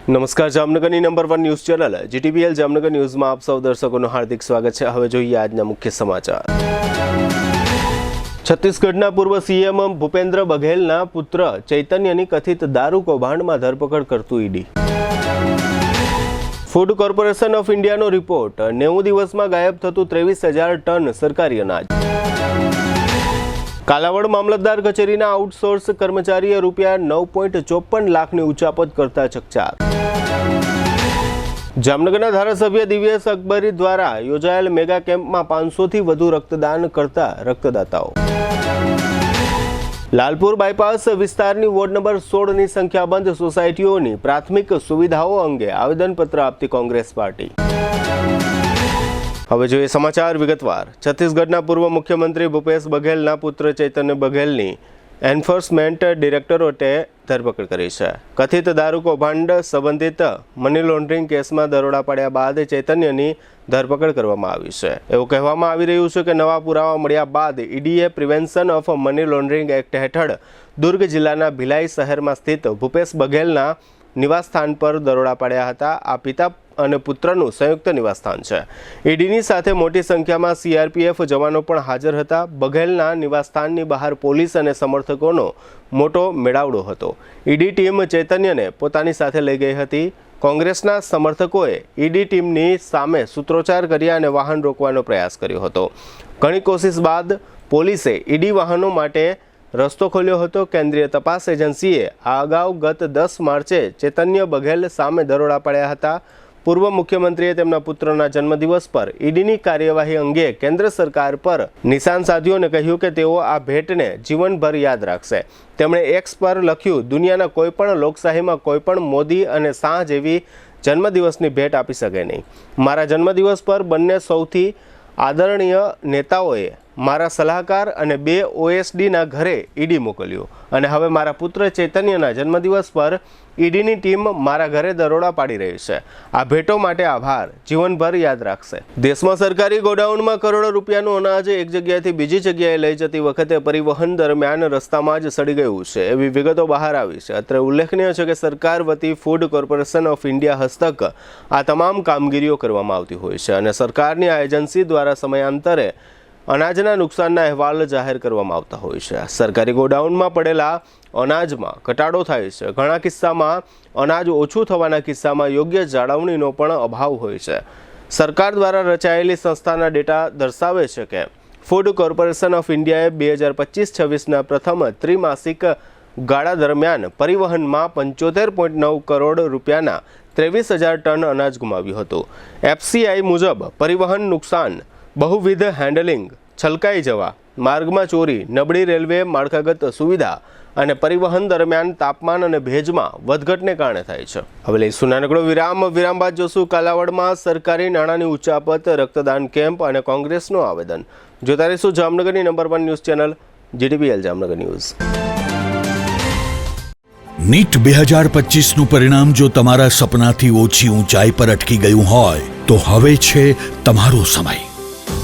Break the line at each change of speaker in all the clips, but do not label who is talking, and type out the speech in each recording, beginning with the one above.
નમસ્કાર, જામનગરની number 1 news channel GTPL Jamnagar ન્યૂઝમાં આપ સૌ દર્શકોનું હાર્દિક સ્વાગત છે। હવે જોઈએ આજના મુખ્ય સમાચાર। છત્તીસગઢના પૂર્વ સીએમ ભૂપેન્દ્ર બઘેલના પુત્ર ચૈતન્યની કથિત દારૂ કૌભાંડમાં ધરપકડ કરતું ઈડી। ફૂડ કોર્પોરેશન ઓફ ઇન્ડિયાનો રિપોર્ટ, 90 દિવસમાં ગાયબ થતું 23,000 ટન સરકારી અનાજ। કાલાવડ મામલતદાર કચેરીના આઉટસોર્સ કર્મચારીએ રૂપિયા 9.54 લાખની ઉચાપત કરતા ચકચાર। જામનગરના ધારાસભ્ય દિવ્યેશ અકબરી દ્વારા યોજાયેલ મેગા કેમ્પમાં 500થી વધુ રક્તદાન કરતા રક્તદાતાઓ। લાલપુર બાયપાસ વિસ્તારની વોર્ડ નંબર 16ની સંખ્યાબંધ સોસાયટીઓની પ્રાથમિક સુવિધાઓ અંગે આવેદનપત્ર આપતી કોંગ્રેસ પાર્ટી। હવે જોઈએ સમાચાર વિગતવાર। છત્તીસગઢના પૂર્વ મુખ્યમંત્રી ભૂપેશ બઘેલના પુત્ર ચૈતન્ય બઘેલની એન્ફોર્સમેન્ટ ડિરેક્ટરેટે ધરપકડ કરી છે। કથિત દારૂ કૌભાંડ સંબંધિત મની લોન્ડરિંગ કેસમાં દરોડા પડ્યા બાદ ચૈતન્યની ધરપકડ કરવામાં આવી છે। એવું કહેવામાં આવી રહ્યું છે કે નવા પુરાવા મળ્યા બાદ ઈડીએ prevention of money laundering act હેઠળ દુર્ગ જિલ્લાના ભિલાઈ શહેરમાં સ્થિત ભૂપેશ બઘેલના નિવાસસ્થાન પર દરોડા પાડ્યા હતા। આ પિતા અને પુત્રનું સંયુક્ત નિવાસસ્થાન છે। ઈડીની સાથે મોટી સંખ્યામાં સીઆરપીએફ જવાનો પણ હાજર હતા। બઘેલના નિવાસસ્થાનની બહાર પોલીસ અને સમર્થકોનો મોટો મેળાવડો હતો। ઈડી ટીમ ચૈતન્યને પોતાની સાથે લઈ ગઈ હતી। કોંગ્રેસના સમર્થકોએ ઈડી ટીમની સામે સૂત્રોચ્ચાર કર્યા અને વાહન રોકવાનો પ્રયાસ કર્યો હતો। ઘણી કોશિશ બાદ પોલીસે ઈડી વાહનો માટે રસ્તો ખોલ્યો હતો। કેન્દ્રીય તપાસ એજન્સીએ આ અગાઉ ગત 10 માર્ચે ચૈતન્ય બઘેલ સામે દરોડા પાડ્યા હતા। પૂર્વ મુખ્યમંત્રીએ તેમના પુત્રના જન્મદિવસ પર ઈડીની કાર્યવાહી અંગે કેન્દ્ર સરકાર પર નિશાન સાધ્યું અને કહ્યું કે તેઓ આ ભેટને જીવનભર યાદ રાખશે। તેમણે એક્સ પર લખ્યું, દુનિયાના કોઈપણ લોકશાહીમાં કોઈપણ મોદી અને શાહ જેવી જન્મદિવસની ભેટ આપી શકે નહીં। મારા જન્મદિવસ પર બંને સૌથી આદરણીય નેતાઓએ મારા સલાહકાર અને 2 ઓએસડીના ઘરે ઈડી મોકલ્યું અને હવે મારા પુત્ર ચૈતન્યના જન્મદિવસ પર ઈડીની ટીમ મારા ઘરે દરોડા પાડી રહી છે। આ ભેટો માટે આભાર, જીવનભર યાદ રાખશે। દેશમાં સરકારી ગોડાઉનમાં કરોડો રૂપિયાનું અનાજ એક જગ્યાએથી બીજી જગ્યાએ લઈ જતી વખતે પરિવહન દરમિયાન રસ્તામાં જ સડી ગયું છે એવી વિગતો બહાર આવી છે। અત્રે ઉલ્લેખનીય છે કે સરકાર વતી ફૂડ કોર્પોરેશન ઓફ ઇન્ડિયા હસ્તક આ તમામ કામગીરીઓ કરવામાં આવતી હોય છે અને સરકારની આ એજન્સી દ્વારા સમયાંતરે અનાજના નુકસાનના અહેવાલ જાહેર કરવામાં આવતા હોય છે। સરકારી ગોડાઉનમાં પડેલા અનાજમાં ઘટાડો થાય છે। ઘણા કિસ્સામાં અનાજ ઓછું થવાના કિસ્સામાં યોગ્ય જાળવણીનો પણ અભાવ હોય છે। સરકાર દ્વારા રચાયેલી સંસ્થાના ડેટા દર્શાવે છે કે ફૂડ કોર્પોરેશન ઓફ ઇન્ડિયાએ 2025-26ના પ્રથમ ત્રિમાસિક ગાળા દરમિયાન પરિવહનમાં 75.9 કરોડ રૂપિયાના 23,000 ટન અનાજ ગુમાવ્યું હતું। એફસીઆઈ મુજબ પરિવહન નુકસાન બહુવિધ હેન્ડલિંગ, છલકાઈ જવા, માર્ગમાં ચોરી, નબળી રેલવે માળખાગત સુવિધા અને પરિવહન દરમિયાન તાપમાન અને ભેજમાં વધઘટને કારણે થાય છે। હવે લઈશું નાનકડો વિરામ બાદ જોશું કાલાવડમાં સરકારી નાણાંની ઉચાપત, રક્તદાન કેમ્પ અને કોંગ્રેસનું આવેદન। જોતા રહીશું જામનગરની number 1 news channel GTPL Jamnagar news.
NEET 2025નું પરિણામ જો તમારા સપનાથી ઓછી ઊંચાઈ પર અટકી ગયું હોય તો હવે છે તમારો સમય।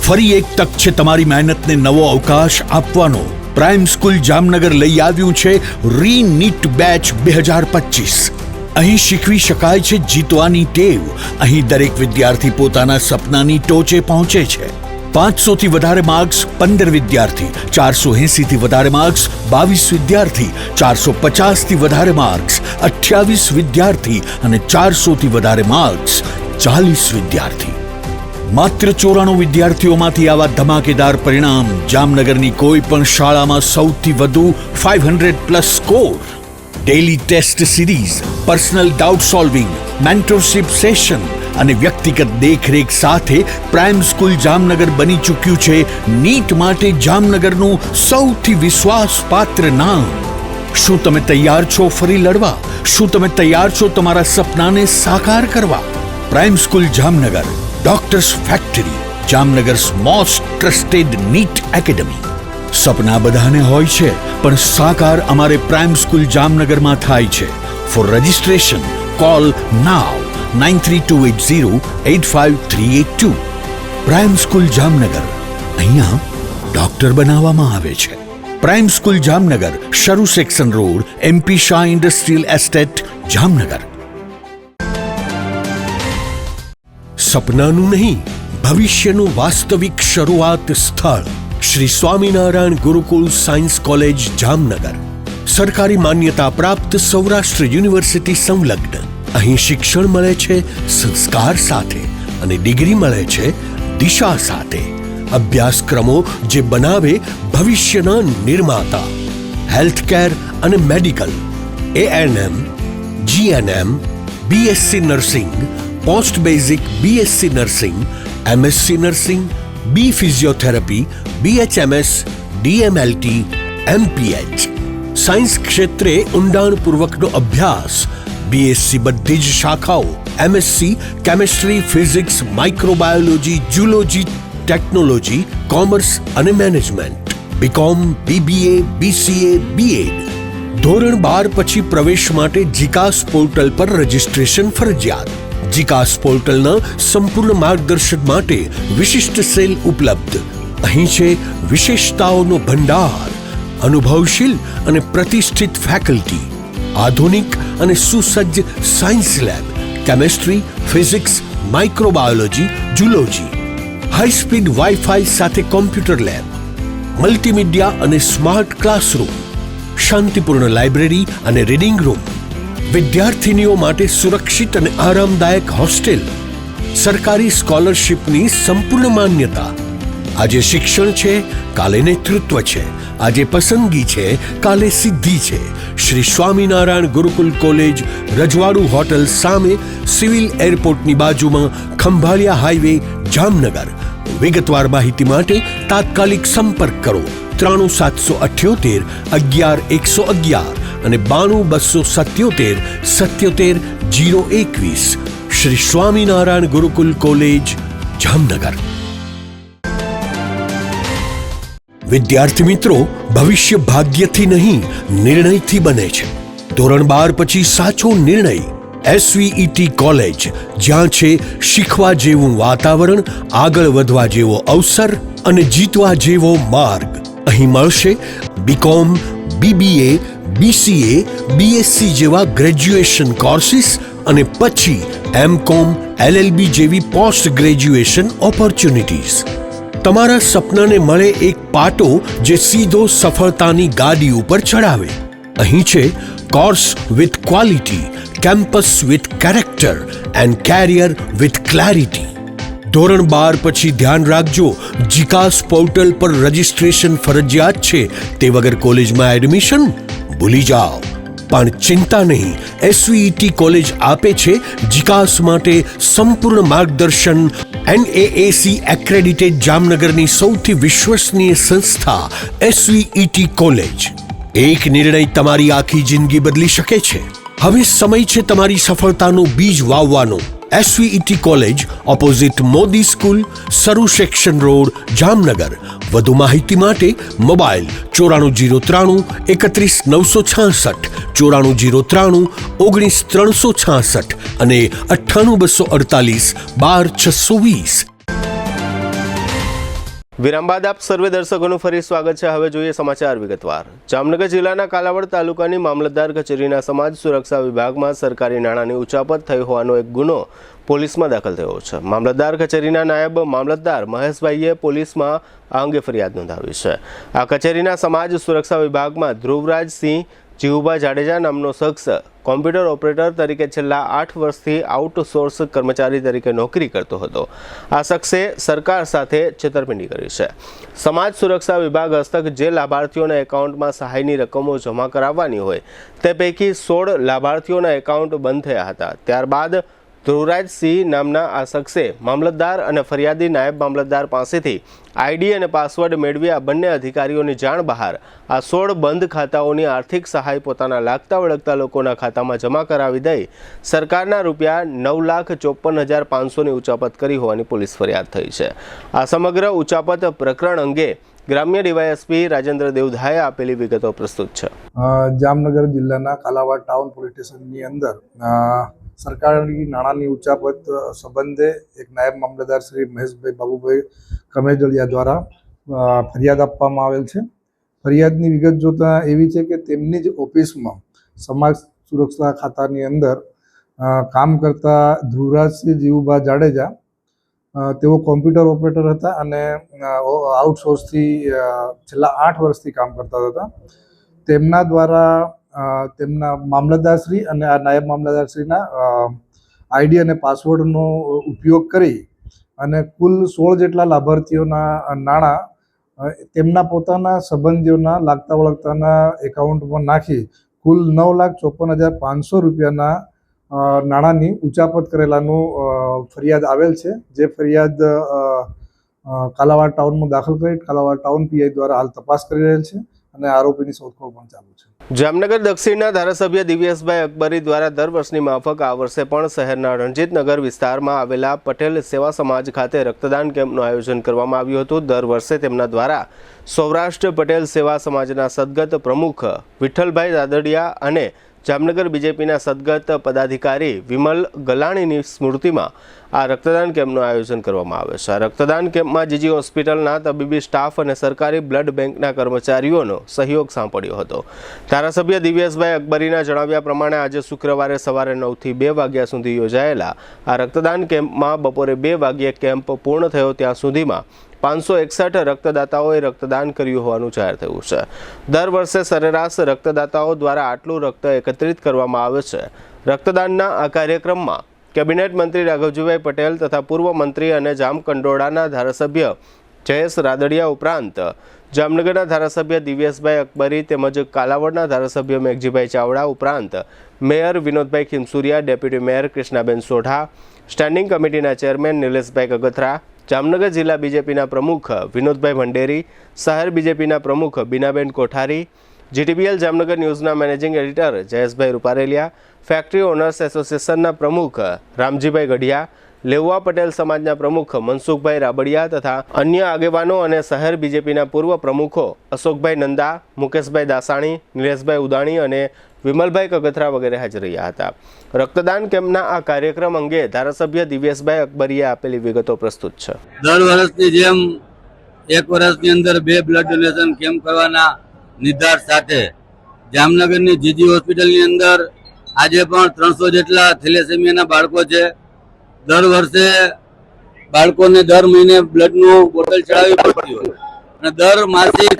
ફરી એક તક છે તમારી મહેનતને નવો અવકાશ આપવાનો। પ્રાઇમ સ્કૂલ જામનગર લઈ આવ્યું છે રી નીટ બેચ 2025। અહીં શીખવી શકાય છે જીતવાની ટેવ। અહીં દરેક વિદ્યાર્થી પોતાના સપનાની ટોચે પહોંચે છે। 500થી વધારે માર્ક્સ 15 વિદ્યાર્થી, 480થી વધારે માર્ક્સ 22 વિદ્યાર્થી, 450થી વધારે માર્ક્સ 28 વિદ્યાર્થી અને 400થી વધારે માર્ક્સ 40 વિદ્યાર્થી। માત્ર 94 વિદ્યાર્થીઓમાંથી આવા ધમાકેદાર પરિણામ। જામનગરની કોઈ પણ શાળામાં સૌથી વધુ 500+ score. Daily test series, personal doubt solving, mentorship session અને વ્યક્તિગત દેખરેખ સાથે પ્રાઇમ સ્કૂલ જામનગર બની ચૂક્યું છે નીટ માટે જામનગરનું સૌથી વિશ્વાસપાત્ર નામ। શું તમે તૈયાર છો ફરી લડવા? શું તમે તૈયાર છો તમારા સપનાને સાકાર કરવા? Prime school Jamnagar, doctors factory, Jamnagar's most trusted NEET academy. સપના બધાને હોય છે પણ સાકાર અમારે પ્રાઇમ સ્કૂલ જામનગરમાં થાય છે। For registration call now 9328085382। Prime school Jamnagar, અહીંયા ડોક્ટર બનાવવામાં આવે છે। Prime school Jamnagar, Saru section road, MP Shah industrial estate, Jamnagar. સપનાનું નહીં, ભવિષ્યનું વાસ્તવિક શરૂઆત સ્થળ શ્રી સ્વામિનારાયણ ગુરુકુળ સાયન્સ કોલેજ જામનગર. સરકારી માન્યતા પ્રાપ્ત સૌરાષ્ટ્ર યુનિવર્સિટી સંલગ્ન. અહીં શિક્ષણ મળે છે સંસ્કાર સાથે અને ડિગ્રી મળે છે દિશા સાથે. અભ્યાસક્રમો જે બનાવે ભવિષ્યના નિર્માતા. હેલ્થકેર અને medical, ANM, GNM, BSc nursing, post basic BSc nursing, MSc nursing, B physiotherapy, BHMS, DMLT, MPH. Science ક્ષેત્રે ઊંડાણપૂર્વકનો અભ્યાસ. BSc બધી જ શાખાઓ, MSc chemistry, physics, microbiology, zoology, technology, commerce અને management. BCom, BBA, BCA, BEd. ધોરણ 12 પછી પ્રવેશ માટે જીકાસ પોર્ટલ પર રજીસ્ટ્રેશન ફરજિયાત. જીકાસ પોર્ટલના સંપૂર્ણ માર્ગદર્શન માટે વિશિષ્ટ સેલ ઉપલબ્ધ. અહીં છે વિશેષતાઓનો ભંડાર, અનુભવશીલ અને પ્રતિષ્ઠિત ફેકલ્ટી, આધુનિક અને સુસજ્જ science lab, chemistry, physics, microbiology, zoology, high speed wifi સાથે કોમ્પ્યુટર લેબ, મલ્ટીમીડિયા અને સ્માર્ટ ક્લાસરૂમ, શાંતિપૂર્ણ લાઇબ્રેરી અને રીડિંગ રૂમ, વિદ્યાર્થીનીઓ માટે સુરક્ષિત અને આરામદાયક હોસ્ટેલ, સરકારી સ્કોલરશિપની સંપૂર્ણ માન્યતા. આજે શિક્ષણ છે, કાલે નેતૃત્વ છે. આજે પસંદગી છે, કાલે સિદ્ધિ છે. શ્રી સ્વામિનારાયણ ગુરુકુલ કોલેજ, રજવાડુ હોટલ સામે, સિવિલ એરપોર્ટની બાજુમાં, ખંભાળિયા હાઈવે, જામનગર. વિગતવાર માહિતી માટે તાત્કાલિક સંપર્ક કરો 93778 11111 અને 92277 77 021. શ્રી સ્વામિનારાયણ ગુરુકુલ કોલેજ, જામનગર. વિદ્યાર્થી મિત્રો, ભવિષ્ય ભાગ્યથી નહીં, નિર્ણયથી બને છે. ધોરણ 12 પછી સાચો નિર્ણય. SVET કોલેજ, જ્યાં છે શીખવા જેવું વાતાવરણ, આગળ વધવા જેવો અવસર અને જીતવા જેવો માર્ગ. અહીં મળશે BCom, BBA, BCA, BSc જેવા ગ્રેજ્યુએશન કોર્સિસ અને પછી MCom, LLB જેવી પોસ્ટ ગ્રેજ્યુએશન ઓપોર્ચ્યુનિટીઝ. તમારા સપનાને મળે એક પાટો જે સીધો સફળતાની ગાડી ઉપર ચડાવે. અહીં છે course with quality, campus with character and carrier with clarity. ધોરણ 12 પછી ધ્યાન રાખજો, જીકાસ પોર્ટલ પર રજીસ્ટ્રેશન ફરજિયાત છે. તે વગર કોલેજમાં એડમિશન ભૂલી જાઓ. પણ ચિંતા નહીં, SVET કોલેજ આપે છે જીકાસ માટે સંપૂર્ણ માર્ગદર્શન. NAAC એક્રેડિટેડ જામનગરની સૌથી વિશ્વસનીય સંસ્થા SVET કોલેજ. એક નિર્ણય તમારી આખી જિંદગી બદલી શકે છે. હવે સમય છે તમારી સફળતાનું બીજ વાવવાનો. SVET college, opposite Modi school, Saru section road, Jamnagar. વધુ માહિતી માટે મોબાઈલ 94093 31966, 94093 19366 અને 98248 12620.
વિરામ બાદ આપ સર્વે દર્શકોનું ફરી સ્વાગત છે. હવે જોઈએ સમાચાર વિગતવાર. જામનગર જિલ્લાના કાલાવડ તાલુકાની મામલતદાર કચેરીના સમાજ સુરક્ષા વિભાગમાં સરકારી નાણાંની ઉચાપત થઈ હોવાનો એક ગુનો પોલીસમાં દાખલ થયો છે. મામલતદાર કચેરીના નાયબ મામલતદાર મહેશભાઈએ પોલીસમાં આ અંગે ફરિયાદ નોંધાવી છે. આ કચેરીના સમાજ સુરક્ષા વિભાગમાં ધ્રુવરાજસિંહ જીવુભા જાડેજા નામનો શખ્સ કોમ્પ્યુટર ઓપરેટર તરીકે છેલ્લા 8 વર્ષથી આઉટસોર્સ કર્મચારી તરીકે નોકરી કરતો હતો. આ શખ્સે સરકાર સાથે છેતરપિંડી કરી છે. સમાજ સુરક્ષા વિભાગ હસ્તક જે લાભાર્થીઓના એકાઉન્ટમાં સહાયની રકમો જમા કરાવવાની હોય તે પૈકી 16 લાભાર્થીઓના એકાઉન્ટ બંધ થયા હતા. ત્યારબાદ ધ્રુવરાજસિંહ નામના આ શખ્સે મામલતદાર અને ફરિયાદી નાયબ મામલતદાર પાસેથી ID અને પાસવર્ડ મેળવી આ બંને અધિકારીઓની જાણ બહાર આ 16 બંધ ખાતાઓની આર્થિક સહાય પોતાના લાગતા વળગતા લોકોના ખાતામાં જમા કરાવી દઈ સરકારના રૂપિયા 9,54,500ની ઉચાપત કરી હોવાની પોલીસ ફરિયાદ થઈ છે. આ સમગ્ર ઉચાપત પ્રકરણ અંગે ગ્રામ્ય DYSP રાજેન્દ્ર દેવધાએ આપેલી વિગતો પ્રસ્તુત છે.
જામનગર જિલ્લાના કાલાવાડ ટાઉન પોલીસ સ્ટેશનની અંદર સરકારી નાણાંની ઉચાપત સંબંધે એક નાયબ મામલતદાર શ્રી મહેશભાઈ બાબુભાઈ કમેજળિયા દ્વારા ફરિયાદ આપવામાં આવેલ છે. ફરિયાદની વિગત જોતા એવી છે કે તેમની જ ઓફિસમાં સમાજ સુરક્ષા ખાતાની અંદર કામ કરતા ધ્રુવરાજસિંહ જીવુભા જાડેજા તેઓ કોમ્પ્યુટર ઓપરેટર હતા અને આઉટસોર્સથી છેલ્લા 8 વર્ષથી કામ કરતા હતા. તેમના દ્વારા તેમના મામલતદારશ્રી અને આ નાયબ મામલતદારશ્રીના આઈડી અને પાસવર્ડનો ઉપયોગ કરી અને કુલ 16 જેટલા લાભાર્થીઓના નાણાં તેમના પોતાના સંબંધીઓના લાગતા વળગતાના એકાઉન્ટમાં નાખી કુલ 9,54,500 રૂપિયાના નાણાંની ઉચાપત કરેલાનું ફરિયાદ આવેલ છે. જે ફરિયાદ કાલાવાડ ટાઉનમાં દાખલ કરી કાલાવાડ ટાઉન પીઆઈ દ્વારા હાલ તપાસ કરી રહેલ છે અને આરોપીની શોધખોળ પણ ચાલુ છે.
જામનગર દક્ષિણના ધારાસભ્ય દિવ્યેશભાઈ અકબરી દ્વારા દર વર્ષની માફક આ વર્ષે પણ શહેરના રણજીતનગર વિસ્તારમાં આવેલા પટેલ સેવા સમાજ ખાતે રક્તદાન કેમ્પનું આયોજન કરવામાં આવ્યું હતું. દર વર્ષે તેમના દ્વારા સૌરાષ્ટ્ર પટેલ સેવા સમાજના સદગત પ્રમુખ વિઠ્ઠલભાઈ રાદડિયા અને જામનગર બીજેપીના સદગત પદાધિકારી વિમલ ગલાણીની સ્મૃતિમાં આ રક્તદાન કેમ્પનું આયોજન કરવામાં આવે છે. આ રક્તદાન કેમ્પમાં જીજી હોસ્પિટલના તબીબી સ્ટાફ અને સરકારી બ્લડ બેંકના કર્મચારીઓનો સહયોગ સાંપડ્યો હતો. ધારાસભ્ય દિવ્યેશભાઈ અકબરીના જણાવ્યા પ્રમાણે આજે શુક્રવારે સવારે 9 થી 2 વાગ્યા સુધી યોજાયેલા આ રક્તદાન કેમ્પમાં બપોરે 2 વાગ્યે કેમ્પ પૂર્ણ થયો ત્યાં સુધીમાં 561 રક્તદાતાઓએ રક્તદાન કર્યું હોવાનું જાહેર થયું છે. દર વર્ષે સરેરાશ રક્તદાતાઓ દ્વારા આટલું રક્ત એકત્રિત કરવામાં આવે છે. રક્તદાનના આ કાર્યક્રમમાં કેબિનેટ મંત્રી રાઘવજીભાઈ પટેલ તથા પૂર્વ મંત્રી અને જામકંડોળાના ધારાસભ્ય જયેશ રાદડિયા ઉપરાંત જામનગરના ધારાસભ્ય દિવ્યેશભાઈ અકબરી તેમજ કાલાવડના ધારાસભ્ય મેઘજીભાઈ ચાવડા ઉપરાંત mayor Vinodbhai Khimsuriya, deputy mayor Krishnaben Sodha, standing કમિટીના ચેરમેન નિલેશભાઈ કગથરા, જામનગર જિલ્લા બીજેપીના પ્રમુખ વિનોદભાઈ ભંડેરી, શહેર બીજેપીના પ્રમુખ બીનાબેન કોઠારી, જીટીબીએલ જામનગર ન્યૂઝના managing editor Jayeshbhai Rupareliya, factory owners એસોસિએશનના પ્રમુખ રામજીભાઈ ગઢિયા, લેઉવા પટેલ સમાજના પ્રમુખ મનસુખભાઈ રાબડિયા તથા અન્ય આગેવાનો અને શહેર બીજેપીના પૂર્વ પ્રમુખો અશોકભાઈ નંદા, મુકેશભાઈ દાસાણી, નિલેશભાઈ ઉદાણી અને વિમલભાઈ કગથરા વગેરે હાજર રહ્યા હતા. રક્તદાન કેમ્પના આ કાર્યક્રમ અંગે ધારાસભ્ય દિવ્યેશભાઈ અકબરીએ આપેલી વિગતો પ્રસ્તુત છે.
દર વર્ષની જેમ એક વર્ષની અંદર 2 બ્લડ ડોનેશન કેમ્પ કરવાના નિર્ધાર સાથે જામનગરની જીજી હોસ્પિટલની અંદર આજે પણ 300 જેટલા થેલેસેમિયાના બાળકો છે. દર વર્ષે બાળકોને દર મહિને બ્લડનું બોટલ ચડાવવી પડતી હોય અને દર માસિક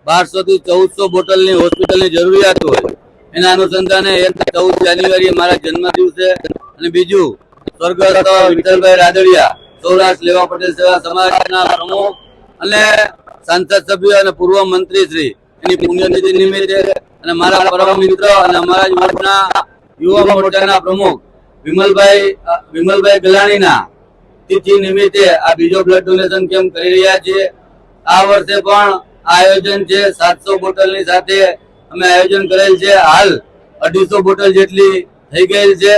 1200 થી 1400 બોટલની હોસ્પિટલની જરૂરિયાત હોય. એના અનુસંધાને 14 જાન્યુઆરીએ મારા જન્મદિવસે અને બીજું સ્વર્ગસ્થ વિઠ્ઠલભાઈ રાદડિયા સૌરાષ્ટ્ર લેવા પટેલ સેવા સમાજના પ્રમુખ અને સાંસદ સભ્ય અને પૂર્વ મંત્રી શ્રી એની પુણ્યતિથિ નિમિત્તે અને મારા પરમ મિત્ર અને અમારા જ વર્ષના યુવા મોરચાના પ્રમુખ વિમલભાઈ ગલાણીના તિથિ નિમિત્તે આ બીજો બ્લડ ડોનેશન કેમ્પ કરી રહ્યા છીએ. આ વર્ષે પણ આયોજન છે 700 બોટલની સાથે અમે આયોજન કરેલ છે. હાલ 250 બોટલ જેટલી થઈ ગયેલ છે.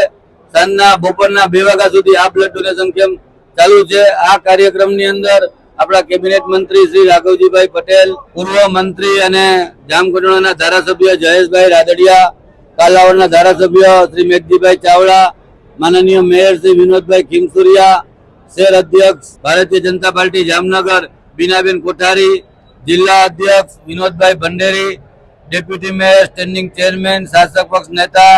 સાંજના બપોરના 2 વાગ્યા સુધી આ બ્લડ ડોનેશન કેમ્પ ચાલુ છે. આ કાર્યક્રમની અંદર આપણા કેબિનેટ મંત્રી શ્રી રાઘવજીભાઈ પટેલ, પૂર્વ મંત્રી અને જામકંડોળાના ધારાસભ્ય જયેશભાઈ રાદડિયા, કાલાવડના ધારાસભ્ય શ્રી મેઘજીભાઈ ચાવડા, માનનીય મેયર શ્રી વિનોદભાઈ ખીમસુરિયા, શહેર અધ્યક્ષ ભારતીય જનતા પાર્ટી જામનગર બીનાબેન કોઠારી, જિલ્લા અધ્યક્ષ Vinodbhai Bhanderi, deputy mayor, standing chairman, શાસક પક્ષ નેતા,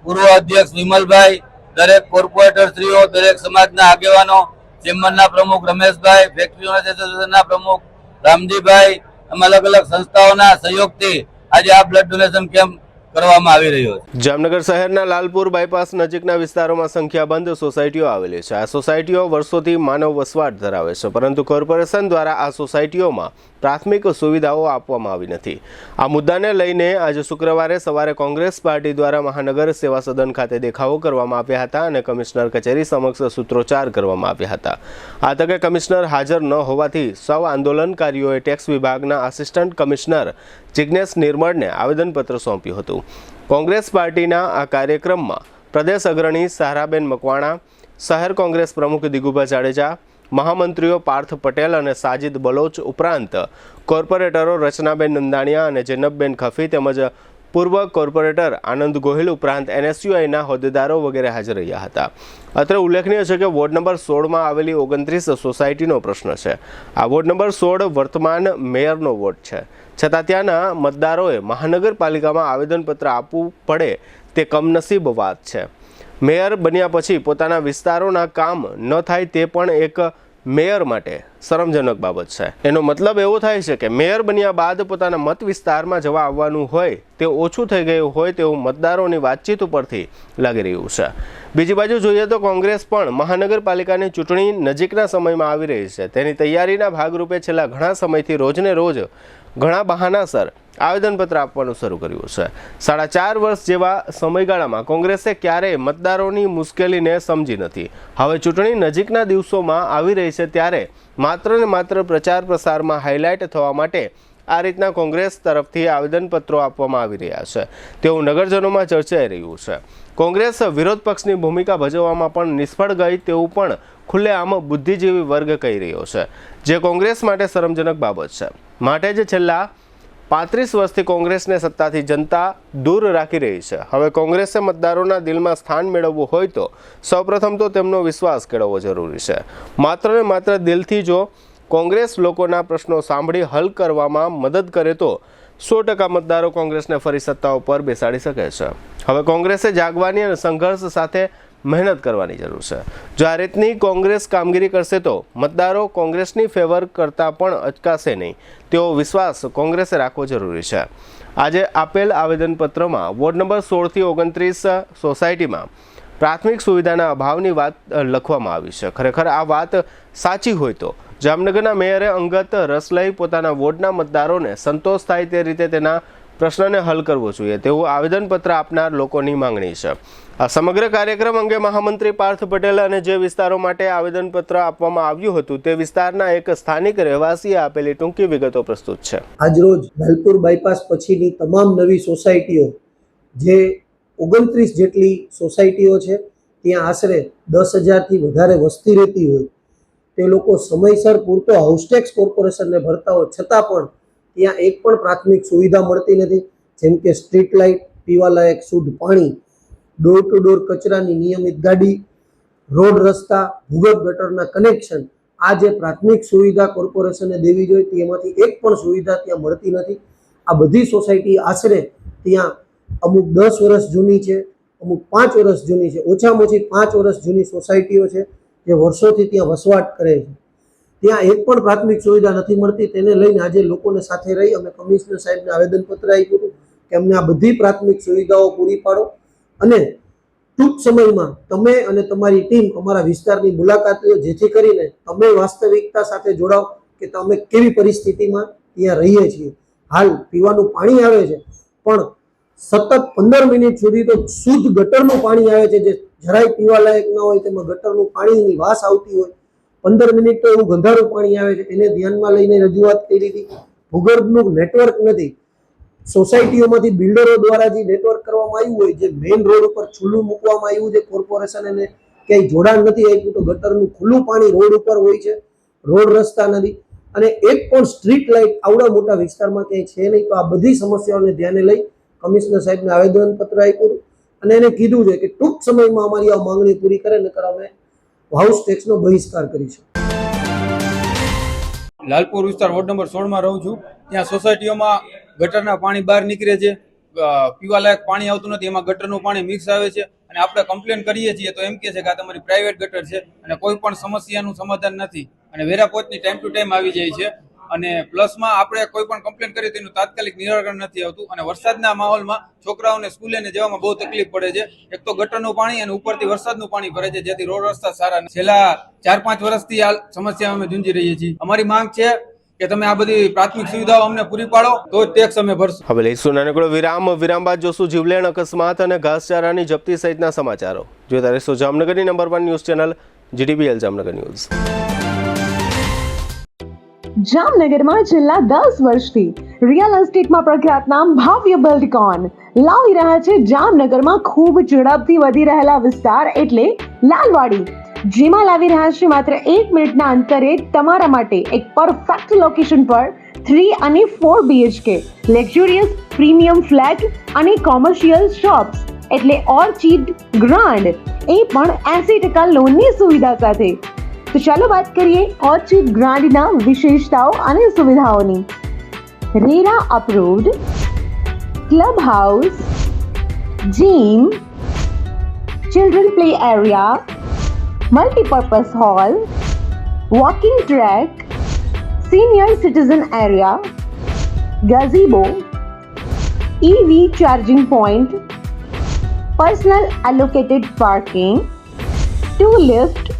પૂર્વ અધ્યક્ષ વિમલભાઈ, દરેક કોર્પોરેટરશ્રીઓ, દરેક સમાજના આગેવાનો, ચેમ્બરના પ્રમુખ રમેશભાઈ, ફેક્ટરી ઓનર્સ એસોસિએશનના પ્રમુખ રામજીભાઈ, અલગ અલગ સંસ્થાઓના સહયોગથી આજે આ બ્લડ ડોનેશન કેમ્પ કરવામાં આવી રહ્યો છે.
જામનગર શહેરના લાલપુર બાયપાસ નજીકના વિસ્તારોમાં સંખ્યાબંધ સોસાયટીઓ આવેલી છે. આ સોસાયટીઓ વર્ષોથી માનવ વસવાટ ધરાવે છે, પરંતુ કોર્પોરેશન દ્વારા આ સોસાયટીઓમાં પ્રાથમિક સુવિધાઓ આપવામાં આવી નથી. આ મુદ્દાને લઈને આજે શુક્રવારે સવારે કોંગ્રેસ પાર્ટી દ્વારા મહાનગર સેવા સદન ખાતે દેખાવો કરવામાં આવ્યા હતા અને કમિશનર કચેરી સમક્ષ સૂત્રોચ્ચાર કરવામાં આવ્યા હતા. આ તકે કમિશનર હાજર ન હોવાથી સૌ આંદોલનકારીઓએ ટેક્સ વિભાગના આસિસ્ટન્ટ કમિશનર જિજ્ઞેશ નિર્મળને આવેદનપત્ર સોંપ્યું હતું. કોંગ્રેસ પાર્ટીના આ કાર્યક્રમમાં પ્રદેશ અગ્રણી સહારાબેન મકવાણા, શહેર કોંગ્રેસ પ્રમુખ દિગુભા જાડેજા, મહામંત્રીઓ પાર્થ પટેલ અને સાજિદ બલોચ ઉપરાંત કોર્પોરેટરો રચનાબેન નંદાણીયા અને જૈનબબેન ખફી તેમજ પૂર્વ કોર્પોરેટર આનંદ ગોહિલ ઉપરાંત એનએસયુઆઈના હોદ્દેદારો વગેરે હાજર રહ્યા હતા. અત્રે ઉલ્લેખનીય છે કે વોર્ડ નંબર 16માં આવેલી 29 સોસાયટીનો પ્રશ્ન છે. આ વોર્ડ નંબર 16 વર્તમાન મેયરનો વોર્ડ છે, છતાં ત્યાંના મતદારોએ મહાનગરપાલિકામાં આવેદનપત્ર આપવું પડે તે કમનસીબ વાત છે. મેયર બન્યા પછી પોતાના વિસ્તારોના કામ ન થાય તે પણ એક મેયર માટે શરમજનક બાબત છે. એનો મતલબ એવો થાય છે કે મેયર બન્યા બાદ પોતાના મત વિસ્તારમાં જવા આવવાનું હોય તે ઓછું થઈ ગયું હોય તેવું મતદારોની વાતચીત ઉપરથી લાગી રહ્યું છે. બીજી બાજુ જોઈએ તો કોંગ્રેસ પણ મહાનગરપાલિકાની ચૂંટણી નજીકના સમયમાં આવી રહી છે. તેની તૈયારીના ભાગરૂપે છેલ્લા ઘણા સમયથી રોજને રોજ ઘણા બહાનાસર આવેદનપત્ર આપવાનું શરૂ કર્યું છે. 4.5 વર્ષ જેવા સમયગાળામાં કોંગ્રેસે ક્યારેય મતદારોની મુશ્કેલીને સમજી નથી. હવે ચૂંટણી નજીકના દિવસોમાં આવી રહી છે ત્યારે માત્ર ને માત્ર પ્રચાર પ્રસારમાં હાઇલાઇટ થવા માટે આ રીતના કોંગ્રેસ તરફથી આવેદનપત્રો આપવામાં આવી રહ્યા છે તેવું નગરજનોમાં ચર્ચાઈ રહ્યું છે. કોંગ્રેસ વિરોધ પક્ષની ભૂમિકા ભજવવામાં પણ નિષ્ફળ ગઈ તેવું પણ ખુલ્લેઆમ બુદ્ધિજીવી વર્ગ કહી રહ્યો છે, જે કોંગ્રેસ માટે શરમજનક બાબત છે. માટે જ છેલ્લા 35 વર્ષથી કોંગ્રેસને સત્તાથી જનતા દૂર રાખી રહી છે. હવે કોંગ્રેસે મતદારોના દિલમાં સ્થાન મેળવવું હોય તો સૌપ્રથમ તો તેમનો વિશ્વાસ કેળવવો જરૂરી છે. માત્ર ને માત્ર દિલથી જો કોંગ્રેસ લોકોના પ્રશ્નો સાંભળી હલ કરવામાં મદદ કરે તો 100% મતદારો કોંગ્રેસને ફરી સત્તા ઉપર બેસાડી શકે છે. હવે કોંગ્રેસે જાગવાની અને સંઘર્ષ સાથે મહેનત કરવાની જરૂર છે. જો આ રીતની કોંગ્રેસ કામગીરી કરશે તો મતદારો કોંગ્રેસની ફેવર કરતા પણ અચકાશે નહીં તેવો વિશ્વાસ કોંગ્રેસે રાખવો જરૂરી છે. આજે આપેલ આવેદનપત્રમાં વોર્ડ નંબર 16 થી 29 સોસાયટીમાં પ્રાથમિક સુવિધાના અભાવની વાત લખવામાં આવી છે. ખરેખર આ વાત સાચી હોય તો જામનગરના મેયરે અંગત રસ લઈ પોતાના વોર્ડના મતદારોને સંતોષ થાય તે રીતે તેના પ્રશ્નને હલ કરવો જોઈએ તેવું આવેદનપત્ર આપનાર લોકોની માંગણી છે. આ સમગ્ર કાર્યક્રમ અંગે મહામંત્રી પાર્થ પટેલ અને જે વિસ્તારો માટે આવેદનપત્ર આપવામાં આવ્યું હતું તે વિસ્તારના એક સ્થાનિક રહેવાસીએ આપેલી ટૂંકી વિગતો પ્રસ્તુત છે.
આજરોજ લાલપુર બાયપાસ પછીની તમામ નવી સોસાયટીઓ, જે 29 જેટલી સોસાયટીઓ છે, ત્યાં આશરે 10,000થી વધારે વસ્તી રહેતી હોય, તે લોકો સમયસર પૂરતો હાઉસટેક્સ કોર્પોરેશનને ભરતા હોય છતાં પણ ત્યાં એક પણ પ્રાથમિક સુવિધા મળતી નથી. જેમ કે સ્ટ્રીટ લાઇટ, પીવાલાયક શુદ્ધ પાણી, ડોર ટુ ડોર કચરાની નિયમિત ગાડી, રોડ રસ્તા, ભૂગર્ભ ગટરના કનેક્શન. આ જે પ્રાથમિક સુવિધા કોર્પોરેશને દેવી જોઈએ તેમાંથી એક પણ સુવિધા ત્યાં મળતી નથી. આ બધી સોસાયટી આશરે ત્યાં અમુક 10 વર્ષ જૂની છે, અમુક 5 વર્ષ જૂની છે. ઓછામાં ઓછી 5 વર્ષ જૂની સોસાયટીઓ છે જે વર્ષોથી ત્યાં વસવાટ કરે છે. ત્યાં એક પણ પ્રાથમિક સુવિધા નથી મળતી. તેને લઈને આજે લોકોને સાથે રહી અમે કમિશનર સાહેબને આવેદનપત્ર આપ્યું હતું કે અમને આ બધી પ્રાથમિક સુવિધાઓ પૂરી પાડો અને ટૂંક સમયમાં તમે અને તમારી ટીમ અમારા વિસ્તારની મુલાકાત લો, જેથી કરીને તમે વાસ્તવિકતા સાથે જોડાઓ કે તમે કેવી પરિસ્થિતિમાં ત્યાં રહીએ છીએ. હાલ પીવાનું પાણી આવે છે પણ સતત 15 મિનિટ સુધી તો શુદ્ધ ગટરનું પાણી આવે છે, જે જરાય પીવા લાયક ન હોય. તેમાં ગટરનું પાણીની વાસ આવતી હોય. 15 મિનિટ તો એવું ગંધારું પાણી આવે છે. એને ધ્યાનમાં લઈને રજૂઆત કરી હતી. ભૂગર્ભનું નેટવર્ક નથી. સોસાયટીઓમાંથી બિલ્ડરો દ્વારા જે નેટવર્ક કરવામાં આવ્યું હોય, જે મેઇન રોડ ઉપર ખુલ્લું મૂકવામાં આવ્યું છે, કોર્પોરેશન એને ક્યાંય જોડાણ નથી આપ્યું, તો ગટરનું ખુલ્લું પાણી રોડ ઉપર હોય છે, રોડ રસ્તા નથી અને એક પણ સ્ટ્રીટ લાઇટ આવડા મોટા વિસ્તારમાં ક્યાંય છે નહીં. તો આ બધી સમસ્યાઓને ધ્યાને લઈ કમિશનર સાહેબને આવેદનપત્ર આપ્યું અને એને કીધું છે કે ટૂંક સમયમાં અમારી આ માંગણી પૂરી કરે, નકર અમે હાઉસ ટેક્સનો બહિષ્કાર કરીશું.
લાલપુર વિસ્તાર વોર્ડ નંબર 16 રહું છું. ત્યાં સોસાયટીઓમાં ગટરના પાણી બહાર નીકળે છે, પીવાલાયક પાણી આવતું નથી, એમાં ગટરનું પાણી મિક્સ આવે છે અને આપણે કમ્પ્લેન કરીએ છીએ તો એમ કહે છે કે આ તમારી પ્રાઇવેટ ગટર છે અને કોઈ પણ સમસ્યાનું સમાધાન નથી અને વેરા પહોંચની ટાઈમ ટુ ટાઈમ આવી જાય છે. અને પ્લસમાં આપણે કોઈ પણ કમ્પ્લેન કરીએ તેનું તાત્કાલિક નિરાકરણ નથી આવતું અને વરસાદના માહોલમાં છોકરાઓને સ્કૂલે ને જવામાં બહુ તકલીફ પડે છે. એક તો ગટરનું પાણી અને ઉપરથી વરસાદનું પાણી ભરે છે, જેથી રોડ રસ્તા સારા નથી. છેલ્લા 4-5 વર્ષથી આ સમસ્યા અમે ઝૂંઝી રહીએ છીએ. અમારી માંગ છે કે તમે આ બધી પ્રાથમિક સુવિધાઓ અમને પૂરી પાડો તો ટેક્સ અમે ભરશું.
હવે લઈશું નાનકડો વિરામ બાદ જોશું જીવલેણ અકસ્માત અને ઘાસચારાની જપ્તી સહિતના સમાચારો. જોતા રહેશો જામનગરની number 1 news channel GTBL Jamnagar news.
જામનગરમાં છેલ્લા 10 વર્ષથી રિયલ એસ્ટેટમાં પ્રખ્યાત નામ ભાવ્ય બિલ્ડકોન લાવી રહ્યા છે જામનગરમાં ખૂબ ઝડપથી વધી રહેલા વિસ્તાર એટલે લાલવાડી, જેમાં લાવી રહ્યા છે માત્ર 1 મિનિટના અંતરે તમારા માટે એક પરફેક્ટ લોકેશન પર 3 અને 4 BHK લક્ઝુરિયસ પ્રીમિયમ ફ્લેટ અને કોમર્શિયલ શોપ્સ એટલે ઓર્ચિડ ગ્રાન્ડ, એ પણ 80% લોનની સુવિધા સાથે. તો ચાલો વાત કરીએ ઓર્ચિડ ગ્રાન્ડના વિશેષતાઓ અને સુવિધાઓની. RERA approved, club house, gym, children play area, multi-purpose hall, walking track, senior citizen area, gazebo, EV charging point, personal allocated parking, 2 lift,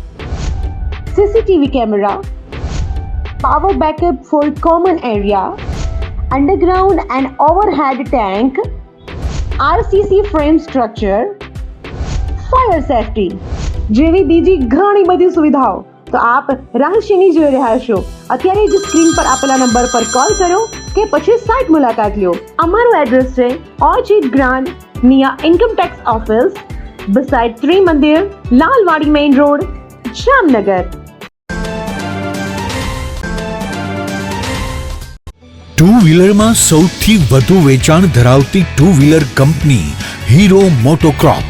CCTV camera, power backup for common area, underground and overhead tank, RCC frame structure, fire safety જેવી બીજી ઘણી બધી સુવિધાઓ તો આપ રહસ્યની જોઈ રહ્યા છો. અત્યારે જ સ્ક્રીન પર આપેલા નંબર પર કોલ કરો કે પછી સાઇટ મુલાકાત લો. અમારું એડ્રેસ છે Orchid Grand near income tax office beside Trimandir, Lalwadi main road, Jamnagar.
Two વ્હીલરમાં સૌથી વધુ વેચાણ ધરાવતી two wheeler company Hero MotoCorp.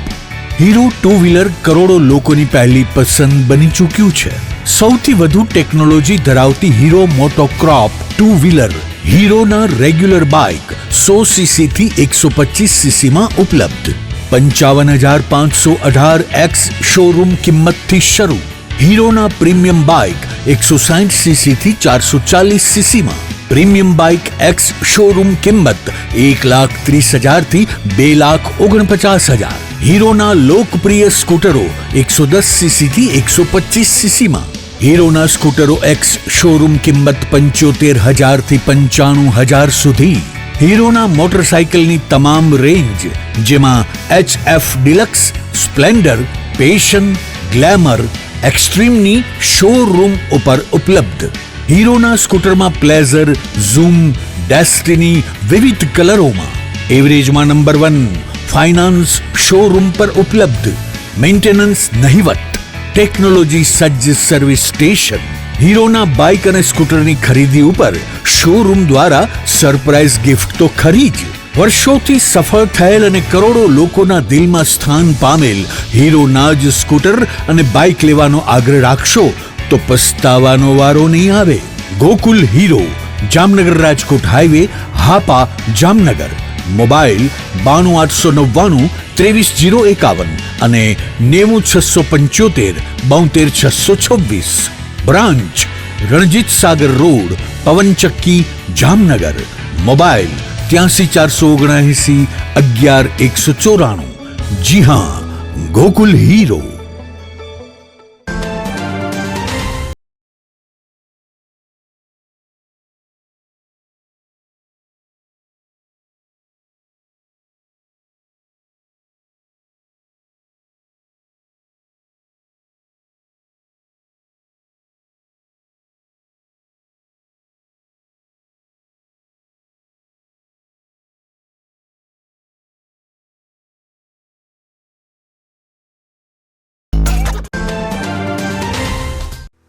Hero two wheeler કરોડો લોકોની પહેલી પસંદ બની ચૂક્યું છે. સૌથી વધુ ટેકનોલોજી ધરાવતી હીરો મોટોક્રોપ ટુ વ્હીલર હીરોના રેગ્યુલર બાઇક 100 સીસી થી 125 સીસી માં ઉપલબ્ધ. 55,518 શોરૂમ કિંમતથી શરૂ. હીરોના પ્રીમિયમ બાઇક 160 સીસી થી 440 સીસી માં. પ્રીમિયમ બાઇક એક્સ શોરૂમ કિંમત 1,30,000 થી 2,49,000. હીરોના લોકપ્રિય સ્કૂટરો 110 સીસી થી 125 સીસી માં. હીરોના સ્કૂટરો એક્સ શોરૂમ કિંમત 75,000 થી 95,000 સુધી. હીરોના મોટરસાઇકલની તમામ રેન્જ જેમાં HF Deluxe, Splendor, Passion, Glamour, એક્સ્ટ્રીમની શોરૂમ ઉપર ઉપલબ્ધ. હીરોના સ્કૂટરમાં પ્લેઝર, ઝૂમ, ડેસ્ટિની વિવિધ કલરોમાં. એવરેજમાં નંબર 1. ફાઇનાન્સ શોરૂમ પર ઉપલબ્ધ. મેન્ટેનન્સ નહિવત. ટેકનોલોજી સજ્જ સર્વિસ સ્ટેશન. હીરોના બાઇક અને સ્કૂટરની ખરીદી ઉપર શોરૂમ દ્વારા સરપ્રાઇઝ ગિફ્ટ તો ખરી જ. વર્ષોથી સફળ થયેલ અને કરોડો લોકોના દિલમાં સ્થાન પામેલ હીરોના જ સ્કૂટર અને બાઇક લેવાનો આગ્રહ રાખશો તો પસ્તાવાનો વારો નહીં આવે. Gokul hero, Jamnagar Rajkot highway, Hapa, Jamnagar. Mobile 92,899 23,051 અને 90,675 72,626. Branch Ranjit Sagar road, પવનચક્કી, Jamnagar. Mobile 83,479 11,194. જી હા, ગોકુલ હીરો.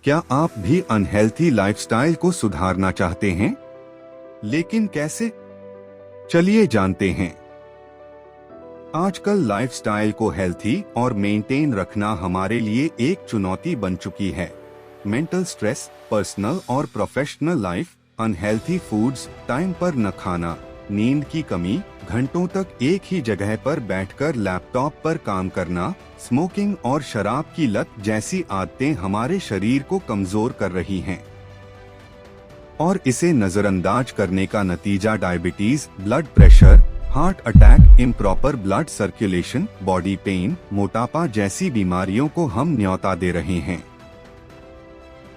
क्या आप भी अनहेल्थी लाइफस्टाइल को सुधारना चाहते हैं? लेकिन कैसे? चलिए जानते हैं। आजकल लाइफस्टाइल को हेल्थी और मेंटेन रखना हमारे लिए एक चुनौती बन चुकी है। मेंटल स्ट्रेस, पर्सनल और professional life, unhealthy foods, time पर न खाना, नींद की कमी, घंटों तक एक ही जगह पर बैठकर लैपटॉप पर काम करना, स्मोकिंग और शराब की लत जैसी आदतें हमारे शरीर को कमजोर कर रही हैं। और इसे नजरअंदाज करने का नतीजा diabetes, blood pressure, heart attack, improper blood circulation, body pain, मोटापा जैसी बीमारियों को हम न्योता दे रहे हैं।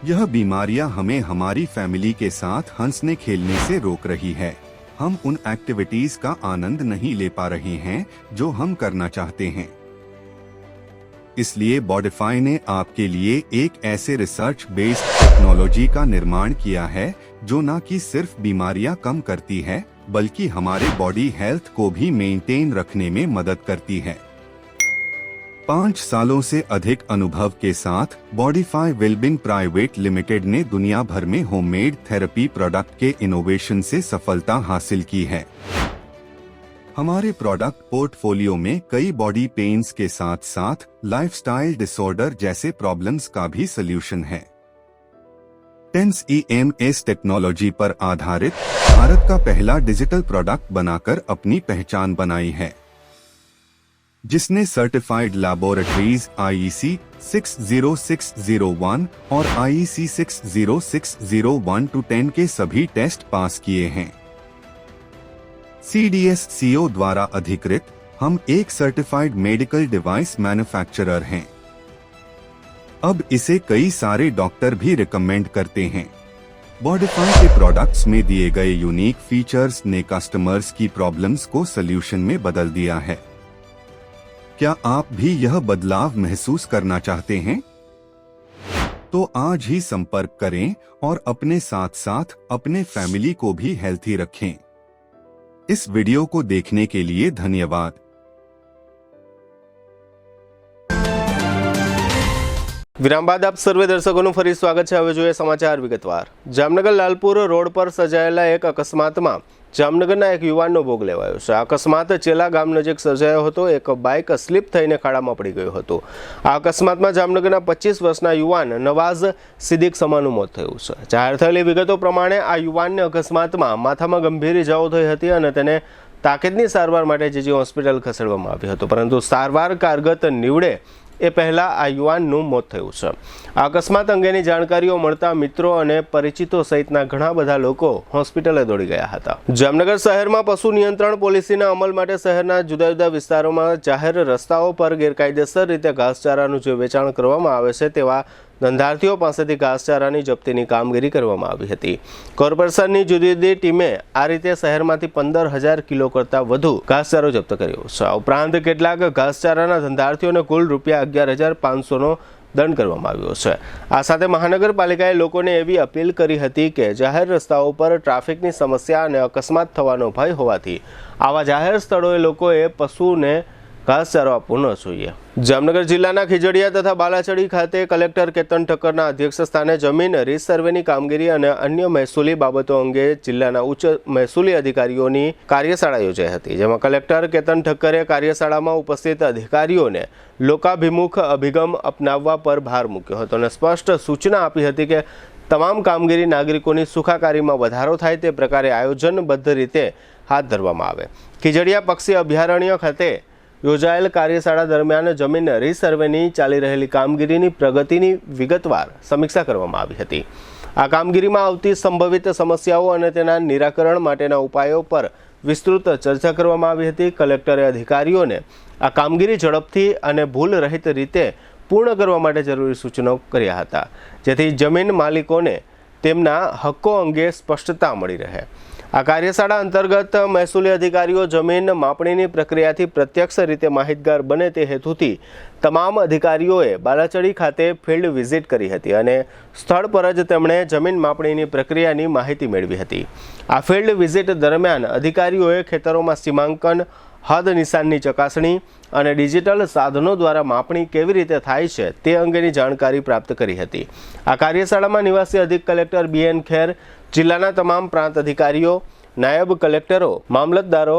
यह बीमारियां हमें हमारी फैमिली के साथ हंसने खेलने से रोक रही है। हम उन एक्टिविटीज का आनंद नहीं ले पा रहे हैं जो हम करना चाहते हैं। इसलिए बॉडीफाई ने आपके लिए एक ऐसे रिसर्च बेस्ड टेक्नोलॉजी का निर्माण किया है जो न कि सिर्फ बीमारियां कम करती है बल्कि हमारे बॉडी हेल्थ को भी मेंटेन रखने में मदद करती है। 5 सालों से अधिक अनुभव के साथ बॉडीफाई वेलबींग प्राइवेट लिमिटेड ने दुनिया भर में होममेड थेरेपी प्रोडक्ट के इनोवेशन से सफलता हासिल की है। हमारे प्रोडक्ट पोर्टफोलियो में कई बॉडी पेन्स के साथ साथ लाइफस्टाइल डिसऑर्डर जैसे प्रॉब्लम्स का भी सलूशन है। टेंस EMS टेक्नोलॉजी पर आधारित भारत का पहला डिजिटल प्रोडक्ट बनाकर अपनी पहचान बनाई है। जिसने सर्टिफाइड लैबोरेटरीज IEC 60601 और IEC 60601 to 10 के सभी टेस्ट पास किए हैं। CDSCO द्वारा अधिकृत हम एक सर्टिफाइड मेडिकल डिवाइस मैन्युफैक्चरर हैं। अब इसे कई सारे डॉक्टर भी रिकमेंड करते हैं। बॉडिफाई के प्रोडक्ट्स में दिए गए यूनिक फीचर्स ने कस्टमर्स की प्रॉब्लम्स को सॉल्यूशन में बदल दिया है। क्या आप भी यह बदलाव महसूस करना चाहते हैं? तो आज ही संपर्क करें और अपने साथ साथ अपने फैमिली को भी हेल्थी रखें। इस वीडियो को देखने के लिए धन्यवाद।
વિરામ બાદ આપ સર્વે દર્શકોનું ફરી સ્વાગત છે। હવે જોઈએ સમાચાર વિગતવાર। જામનગર લાલપુર રોડ પર સર્જાયેલા એક અકસ્માતમાં જામનગરના એક યુવાનનો ભોગ લેવાયો છે। આ અકસ્માત ચેલા ગામ નજીક સર્જાયો હતો। એક બાઇક સ્લીપ થઈને ખાડામાં પડી ગયું હતું। આ અકસ્માતમાં જામનગરના 25 વર્ષના યુવાન નવાઝ સિદ્દીક સમાનું મોત થયું છે। જાહેર થયેલી વિગતો પ્રમાણે આ યુવાનને અકસ્માતમાં માથામાં ગંભીર ઇજાઓ થઈ હતી અને તેને તાકીદની સારવાર માટે જીજી હોસ્પિટલ ખસેડવામાં આવ્યો હતો, પરંતુ સારવાર કારગત નીવડે એ પહેલા આ યુવાનનું મોત થયું છે। આ અકસ્માત અંગેની જાણકારીઓ મળતા મિત્રો અને પરિચિતો સહિતના ઘણા બધા લોકો હોસ્પિટલે દોડી ગયા હતા। જામનગર શહેરમાં પશુ નિયંત્રણ પોલિસીના અમલ માટે શહેરના જુદા જુદા વિસ્તારોમાં જાહેર રસ્તાઓ પર ગેરકાયદેસર રીતે ઘાસચારાનું જે વેચાણ કરવામાં આવે છે તેવા ધંધાર્થીઓ પાસેથી ઘાસચારાની જપ્તીની કામગીરી કરવામાં આવી હતી। કોર્પોરેશનની જુદી જુદી ટીમે આ રીતે શહેરમાંથી 15,000 કિલો કરતાં વધુ ઘાસચારો જપ્ત કર્યો છે। આ ઉપરાંત કેટલાક ઘાસચારાના ધંધાર્થીઓને કુલ રૂપિયા 11,500નો દંડ કરવામાં આવ્યો છે। આ સાથે મહાનગરપાલિકાએ લોકોને એવી અપીલ કરી હતી કે જાહેર રસ્તાઓ પર ટ્રાફિકની સમસ્યા અને અકસ્માત થવાનો ભય હોવાથી આવા જાહેર સ્થળોએ લોકોએ પશુને ઘાસચારો આપવો ન જોઈએ। જામનગર જિલ્લાના ખીજડીયા તથા બાલાચડી ખાતે કલેક્ટર કેતન ઠક્કરના અધ્યક્ષ સ્થાને જમીન રીસર્વેની કામગીરી અને અન્ય મહેસૂલી બાબતો અંગે જિલ્લાના ઉચ્ચ મહેસૂલી અધિકારીઓની કાર્યશાળા યોજાઈ હતી, જેમાં કલેક્ટર કેતન ઠક્કરે કાર્યશાળામાં ઉપસ્થિત અધિકારીઓને લોકાભિમુખ અભિગમ અપનાવવા પર ભાર મૂક્યો હતો અને સ્પષ્ટ સૂચના આપી હતી કે તમામ કામગીરી નાગરિકોની સુખાકારીમાં વધારો થાય તે પ્રકારે આયોજનબદ્ધ રીતે હાથ ધરવામાં આવે। ખીજડીયા પક્ષી અભયારણ્ય ખાતે યોજાયેલ કાર્યશાળા દરમિયાન જમીન રીસર્વેની ચાલી રહેલી કામગીરીની પ્રગતિની વિગતવાર સમીક્ષા કરવામાં આવી હતી। આ કામગીરીમાં આવતી સંભવિત સમસ્યાઓ અને તેના નિરાકરણ માટેના ઉપાયો પર વિસ્તૃત ચર્ચા કરવામાં આવી હતી। કલેક્ટરે અધિકારીઓને આ કામગીરી ઝડપથી અને ભૂલ રહિત રીતે પૂર્ણ કરવા માટે જરૂરી સૂચનો કર્યા હતા, જેથી જમીન માલિકોને તેમના હક્કો અંગે સ્પષ્ટતા મળી રહે। આ કાર્યશાળા અંતર્ગત મહેસૂલી અધિકારીઓ જમીન માપણીની પ્રક્રિયાથી પ્રત્યક્ષ રીતે માહિતગાર બને તે હેતુથી તમામ અધિકારીઓએ બાલાચડી ખાતે ફિલ્ડ વિઝિટ કરી હતી અને સ્થળ પર જ તેમણે જમીન માપણીની પ્રક્રિયાની માહિતી મેળવી હતી। આ ફિલ્ડ વિઝિટ દરમિયાન અધિકારીઓએ ખેતરોમાં સીમાંકન, હદ નિશાનની ચકાસણી અને ડિજિટલ સાધનો દ્વારા માપણી કેવી રીતે થાય છે તે અંગેની જાણકારી પ્રાપ્ત કરી હતી। આ કાર્યશાળામાં નિવાસી અધિક કલેક્ટર BN ખેર, જિલ્લાના તમામ પ્રાંત અધિકારીઓ, નાયબ કલેક્ટરો, મામલતદારો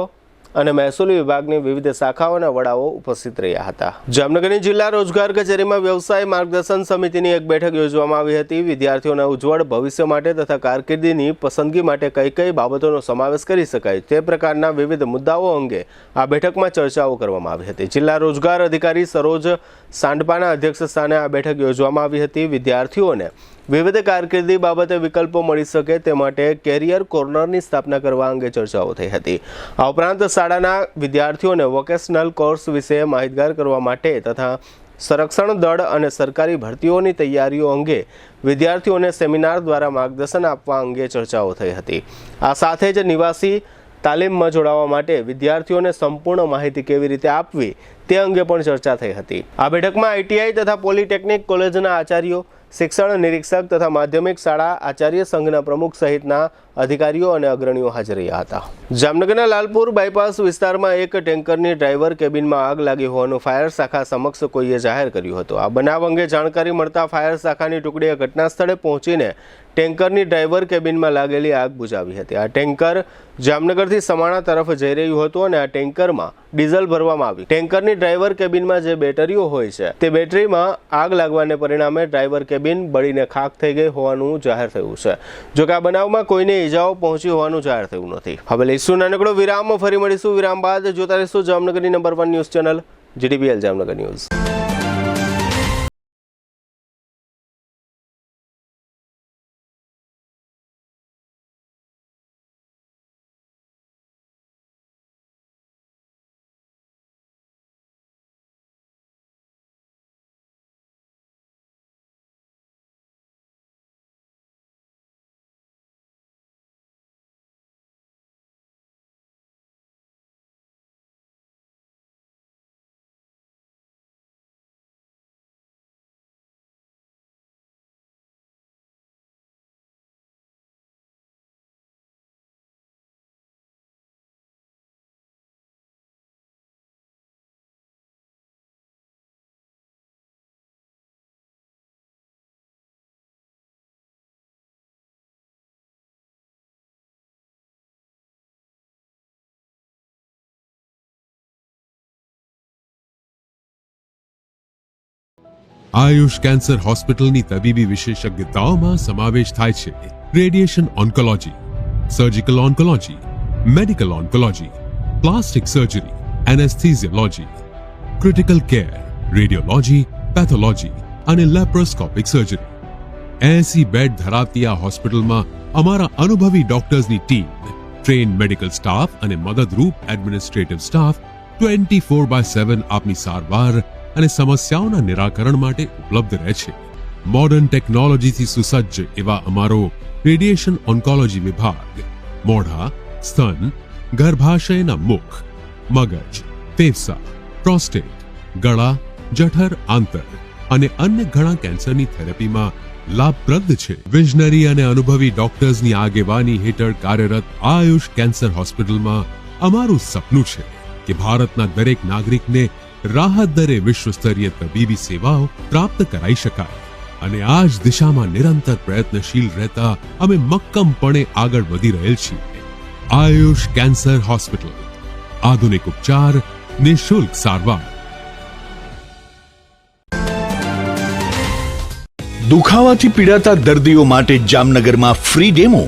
અને મહેસૂલી વિભાગની વિવિધ શાખાઓના વડાઓ ઉપસ્થિત રહ્યા હતા। જામનગરની જિલ્લા રોજગાર કચેરીમાં વ્યવસાય માર્ગદર્શન સમિતિની એક બેઠક યોજવામાં આવી હતી। વિદ્યાર્થીઓના ઉજ્જવળ ભવિષ્ય માટે તથા કારકિર્દીની પસંદગી માટે કઈ કઈ બાબતોનો સમાવેશ કરી શકાય તે પ્રકારના વિવિધ મુદ્દાઓ અંગે આ બેઠકમાં ચર્ચાઓ કરવામાં આવી હતી। જિલ્લા રોજગાર અધિકારી સરોજ સાંડપાના અધ્યક્ષ સ્થાને આ બેઠક યોજવામાં આવી હતી। વિદ્યાર્થીઓને વિવિધ કારકિર્દી બાબતે વિકલ્પો મળી શકે તે માટે કેરિયર કોર્નરની સ્થાપના કરવા અંગે ચર્ચાઓ થઈ હતી। આ ઉપરાંત શાળાના વિદ્યાર્થીઓને વોકેશનલ કોર્સ વિશે માહિતગાર કરવા માટે તથા સંરક્ષણ દળ અને સરકારી ભરતીઓની તૈયારીઓ અંગે વિદ્યાર્થીઓને સેમિનાર દ્વારા માર્ગદર્શન આપવા અંગે ચર્ચાઓ થઈ હતી। આ સાથે જ નિવાસી તાલીમમાં જોડાવા માટે વિદ્યાર્થીઓને સંપૂર્ણ માહિતી કેવી રીતે આપવી તે અંગે પણ ચર્ચા થઈ હતી। આ બેઠકમાં ITI તથા પોલિટેકનિક કોલેજના આચાર્યો, શિક્ષણ નિરીક્ષક તથા માધ્યમિક શાળા આચાર્ય સંઘના પ્રમુખ સહિતના અધિકારીઓ અને અગ્રણીઓ હાજર રહ્યા હતા। જામનગરના લાલપુર બાયપાસ વિસ્તારમાં એક ટેન્કરની ડ્રાઈવર કેબિનમાં આગ લાગી હોવાનું ફાયર શાખા સમક્ષ કોઈએ જાહેર કર્યું હતું। આ બનાવ અંગે જાણકારી મળતા ફાયર શાખાની ટુકડીએ ઘટના સ્થળે પહોંચીને ટેન્કરની ડ્રાઈવર કેબિનમાં લાગેલી આગ બુઝાવી હતી। આ ટેન્કર જામનગરથી સમાણા તરફ જઈ રહ્યું હતું અને આ ટેન્કરમાં ડીઝલ ભરવામાં આવ્યું। ટેન્કરની ડ્રાઈવર કેબિનમાં જે બેટરીઓ હોય છે તે બેટરીમાં આગ લાગવાને પરિણામે ડ્રાઈવર કેબિન બળીને ખાખ થઈ ગઈ હોવાનું જાહેર થયું છે। જોકે આ બનાવમાં કોઈને ઇજાઓ પહોંચી હોવાનું જાહેર થયું નથી। હવે લઈશું નાનકડો વિરામ, ફરી મળીશું વિરામ બાદ। જોતા રહીશું જામનગરની number 1 news channel GDPL Jamnagar news.
Ayush cancer હોસ્પિટલની તબીબી વિશેષજ્ઞતાઓમાં સમાવેશ થાય છે radiation oncology, surgical oncology, medical oncology, plastic surgery, anaesthesiology, critical care, radiology, pathology અને લેપ્રોસ્કોપિક સર્જરી. 80 બેડ ધરાવતી આ હોસ્પિટલમાં અમારા અનુભવી ડોક્ટર્સની ટીમ, ટ્રેન મેડિકલ સ્ટાફ અને મદદરૂપ એડમિનિસ્ટ્રેટિવ સ્ટાફ 24/7 આપની સારવાર અને સમસ્યાઓના નિરાકરણ માટે ઉપલબ્ધ રહે છે. મોડર્ન ટેકનોલોજીથી સુસજ્જ એવા અમારો રેડિયેશન ઓન્કોલોજી વિભાગ મોઢા, સ્તન, ગર્ભાશયના મુખ, મગજ, ફેફસા, પ્રોસ્ટેટ, ગળા, જઠર, આંતર અને અન્ય ઘણા કેન્સરની થેરેપીમાં લાભપ્રદ છે. વિઝનરી અને અનુભવી ડોક્ટર્સની આગેવાની હેઠળ કાર્યરત આયુષ કેન્સર હોસ્પિટલમાં અમારું સપનું છે કે ભારતના દરેક નાગરિકને રાહત દરે વિશ્વસ્તરીય તબીબી સેવાઓ પ્રાપ્ત કરાઈ શકાય અને આ જ દિશામાં નિરંતર પ્રયત્નશીલ રહેતા અમે મક્કમપણે આગળ વધી રહેલ છીએ. આયુષ કેન્સર હોસ્પિટલ, આધુનિક ઉપચાર, નિઃશુલ્ક સારવાર.
દુખાવાથી પીડાતા દર્દીઓ માટે જામનગરમાં ફ્રી ડેમો.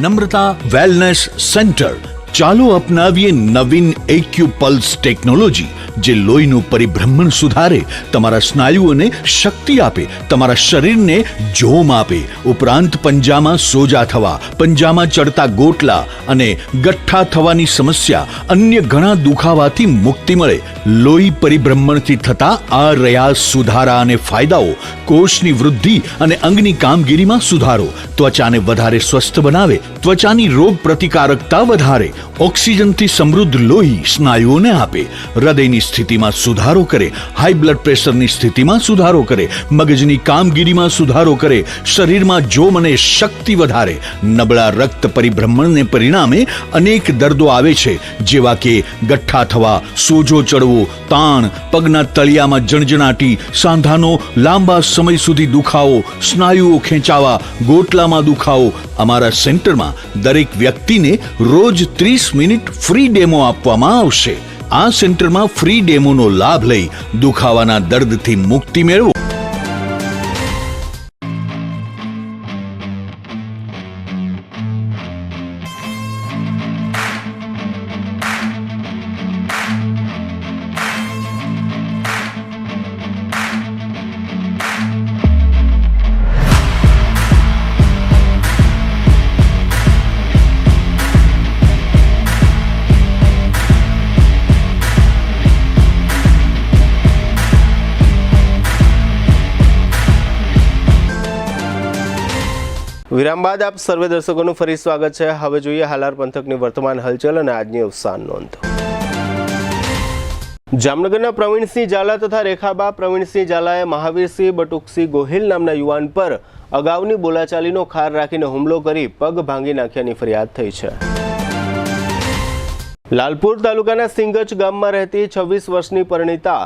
નમ્રતા વેલનેસ સેન્ટર. ચાલો અપનાવીએ નવીન એક્યુપલ્સ ટેકનોલોજી, જે લોહીનું પરિભ્રમણ સુધારે, તમારા સ્નાયુઓને શક્તિ આપે, તમારા શરીરને જોમ આપે. ઉપરાંત પંજામાં સોજા થવા, પંજામાં ચડતા ગોટલા અને ગઠ્ઠા થવાની સમસ્યા, અન્ય ઘણા દુખાવાથી મુક્તિ મળે. લોહી પરિભ્રમણથી થતા આ રહ્યા સુધારા અને ફાયદાઓ. કોષની વૃદ્ધિ અને અંગની કામગીરીમાં સુધારો, ત્વચાને વધારે સ્વસ્થ બનાવે, ત્વચાની રોગ પ્રતિકારકતા વધારે, ઓક્સિજનથી સમૃદ્ધ લોહી સ્નાયુઓને આપે, હૃદયની સ્થિતિમાં સુધારો કરે, હાઈ બ્લડ પ્રેશરની સ્થિતિમાં સુધારો કરે, મગજની કામગીરીમાં સુધારો કરે, શરીરમાં જોમ અને શક્તિ વધારે. નબળા રક્ત પરિભ્રમણને પરિણામે અનેક દર્દો આવે છે, જેવા કે ગઠ્ઠા થવા, સોજો ચડવો, તાણ, પગના તળિયામાં જણજણાટી, સાંધાનો લાંબા સમય સુધી દુખાવો, સ્નાયુઓ ખેંચાવા, ગોટલામાં દુખાવો. અમારા સેન્ટરમાં દરેક વ્યક્તિને રોજ 30 મિનિટ ફ્રી ડેમો આપવામાં આવશે. આ સેન્ટરમાં ફ્રી ડેમોનો લાભ લઈ દુખાવાના દર્દથી મુક્તિ મેળવો.
વિરામ બાદ આપ સર્વે દર્શકોનું ફરી સ્વાગત છે. હવે જોઈએ હાલાર પંથકની વર્તમાન હલચલ અને આજની અવસાન નોંધ. જામનગરના પ્રવીણસિંહ ઝાલા તથા રેખાબા પ્રવીણસિંહ ઝાલાએ મહાવીરસિંહ બટુકસિંહ ગોહિલ નામના યુવાન પર અગાઉની બોલાચાલીનો ખાર રાખીને હુમલો કરી પગ ભાંગી નાખ્યાની ફરિયાદ થઈ છે. લાલપુર તાલુકાના સિંગચ ગામમાં રહેતી 26 વર્ષની પરિણીતા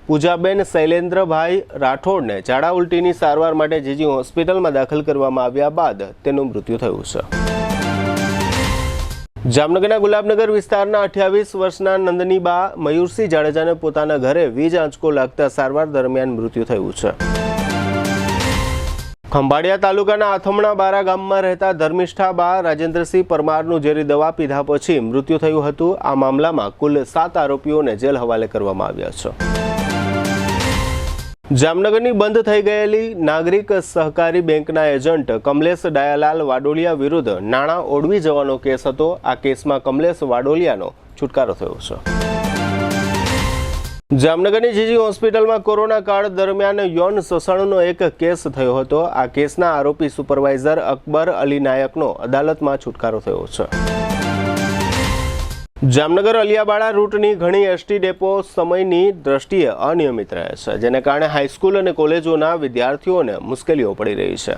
પૂજાબેન શૈલેન્દ્રભાઈ રાઠોડને ઝાડા ઉલટીની સારવાર માટે જીજી હોસ્પિટલમાં દાખલ કરવામાં આવ્યા બાદ તેનું મૃત્યુ થયું છે. જામનગરના ગુલાબનગર વિસ્તારના 28 વર્ષના નંદનીબા મયુરસિંહ જાડેજાને પોતાના ઘરે વીજ આંચકો લાગતા સારવાર દરમિયાન મૃત્યુ થયું છે. ખંભાળિયા તાલુકાના આથમણા બારા ગામમાં રહેતા ધર્મિષ્ઠા બા રાજેન્દ્રસિંહ પરમારનું ઝેરી દવા પીધા પછી મૃત્યુ થયું હતું. આ મામલામાં કુલ 7 આરોપીઓને જેલ હવાલે કરવામાં આવ્યા છે. જામનગરની બંધ થઈ ગયેલી નાગરિક સહકારી બેંકના એજન્ટ કમલેશ ડાયાલાલ વાડોલિયા વિરુદ્ધ નાણાં ઓળવી જવાનો કેસ હતો. આ કેસમાં કમલેશ વાડોલિયાનો છુટકારો થયો છે. જામનગરની જીજી હોસ્પિટલમાં કોરોના કાળ દરમિયાન યૌન શોષણનો એક કેસ થયો હતો. આ કેસના આરોપી સુપરવાઇઝર અકબર અલી નાયકનો અદાલતમાં છુટકારો થયો છે. જામનગર અલિયાબાડા રૂટની ઘણી એસટી ડેપો સમયની દ્રષ્ટિએ અનિયમિત રહે છે, જેને કારણે હાઈસ્કૂલ અને કોલેજોના વિદ્યાર્થીઓને મુશ્કેલીઓ પડી રહી છે.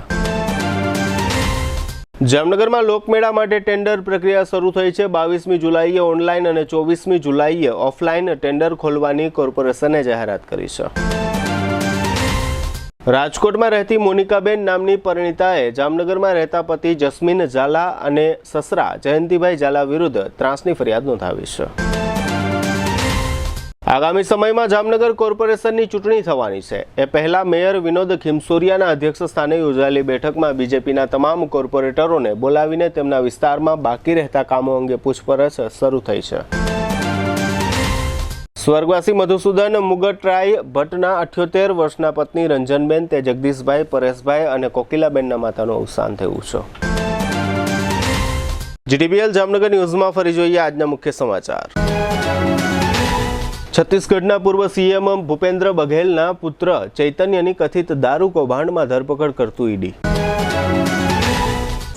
જામનગરમાં લોકમેળા માટે ટેન્ડર પ્રક્રિયા શરૂ થઈ છે. 22મી જુલાઈએ ઓનલાઈન અને 24મી જુલાઈએ ઓફલાઈન ટેન્ડર ખોલવાની કોર્પોરેશને જાહેરાત કરી છે. રાજકોટમાં રહેતી મોનિકાબેન નામની પરિણીતાએ જામનગરમાં રહેતા પતિ જસ્મીન ઝાલા અને સસરા જયંતિભાઈ ઝાલા વિરુદ્ધ ત્રાસની ફરિયાદ નોંધાવી છે. આગામી સમયમાં જામનગર કોર્પોરેશનની ચૂંટણી થવાની છે. એ પહેલા મેયર વિનોદ ખીમસોરિયાના અધ્યક્ષ સ્થાને યોજાયેલી બેઠકમાં બીજેપીના તમામ કોર્પોરેટરોને બોલાવીને તેમના વિસ્તારમાં બાકી રહેતા કામો અંગે પૂછપરછ શરૂ થઈ છે. સ્વર્ગવાસી મધુસૂદન મુગટરાય ભટ્ટના 78 વર્ષના પત્ની રંજનબેન તે જગદીશભાઈ, પરેશભાઈ અને કોકિલાબેનના માતાનું અવસાન થયું છે. જીટીબીએલ જામનગર ન્યૂઝમાં ફરી જોઈએ આજના મુખ્ય સમાચાર. છત્તીસગઢના પૂર્વ સીએમ ભૂપેન્દ્ર બઘેલના પુત્ર ચૈતન્યની કથિત દારૂ કૌભાંડમાં ધરપકડ કરતું ઈડી.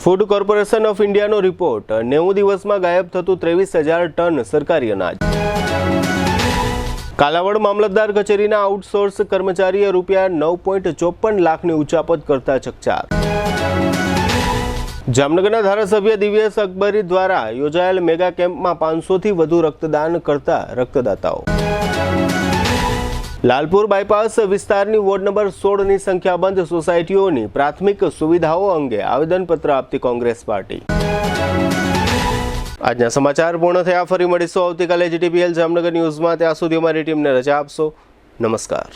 ફૂડ કોર્પોરેશન ઓફ ઇન્ડિયાનો રિપોર્ટ, 90 દિવસમાં ગાયબ થતું 23,000 ટન સરકારી અનાજ. કાલાવડ મામલતદાર કચેરીના આઉટસોર્સ કર્મચારીએ રૂપિયા 9.54 લાખની ઉચાપત કરતા ચકચાર. જામનગરના ધારાસભ્ય દિવ્યેશ અકબરી દ્વારા યોજાયેલ મેગા કેમ્પમાં 500થી વધુ રક્તદાન કરતા રક્તદાતાઓ. લાલપુર બાયપાસ વિસ્તારની વોર્ડ નંબર 16ની સંખ્યાબંધ સોસાયટીઓની પ્રાથમિક સુવિધાઓ અંગે આવેદનપત્ર આપતી કોંગ્રેસ પાર્ટી. આજના સમાચાર પૂર્ણ થયા. ફરી મળીશું આવતીકાલે જીટીબીએલ જામનગર ન્યૂઝમાં. ત્યાં સુધી અમારી ટીમને રજા આપશો. નમસ્કાર.